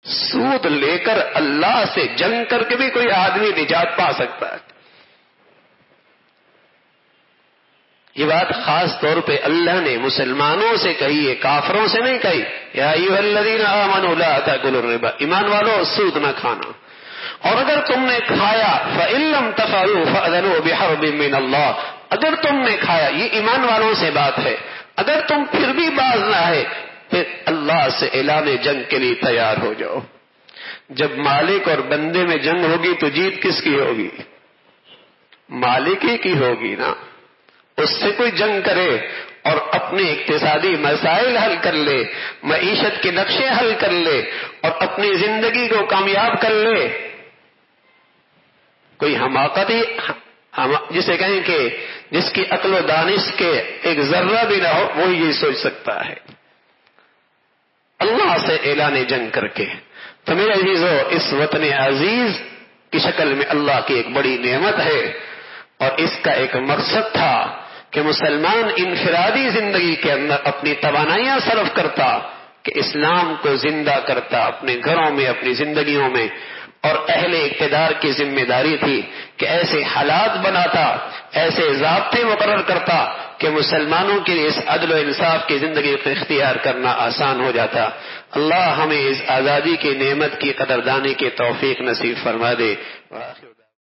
سود لے کر اللہ سے جنگ کر کے بھی کوئی آدمی نجات پا سکتا ہے. یہ بات خاص طور پہ اللہ نے مسلمانوں سے کہی ہے، کافروں سے نہیں کہی. یا ایھا الذین آمنوا لا تاکلوا الربا، ایمان والو سود نہ کھانا. اور اگر تم نے کھایا فإن لم تفعلوا فأذنوا بحرب من اللہ، اگر تم نے کھایا، یہ ایمان والوں سے بات ہے، اگر تم پھر بھی باز نہ آئے پھر اللہ سے اعلان جنگ کے لیے تیار ہو جاؤ. جب مالک اور بندے میں جنگ ہوگی تو جیت کس کی ہوگی؟ مالک ہی کی ہوگی نا. اس سے کوئی جنگ کرے اور اپنے اقتصادی مسائل حل کر لے، معیشت کے نقشے حل کر لے اور اپنی زندگی کو کامیاب کر لے. کوئی حماقتی جسے کہیں کہ جس کی عقل و دانش کے ایک ذرہ بھی نہ ہو وہی یہ سوچ سکتا ہے. اللہ سے اعلان جنگ کر کے. تو میرے عزیزو، اس وطن عزیز کی شکل میں اللہ کی ایک بڑی نعمت ہے، اور اس کا ایک مقصد تھا کہ مسلمان انفرادی زندگی کے اندر اپنی توانائیاں صرف کرتا، کہ اسلام کو زندہ کرتا اپنے گھروں میں، اپنی زندگیوں میں. اور اہل اقتدار کی ذمہ داری تھی کہ ایسے حالات بناتا، ایسے ضابطے مقرر کرتا کہ مسلمانوں کے لیے اس عدل و انصاف کی زندگی کو اختیار کرنا آسان ہو جاتا. اللہ ہمیں اس آزادی کی نعمت کی قدردانی کی توفیق نصیب فرما دے.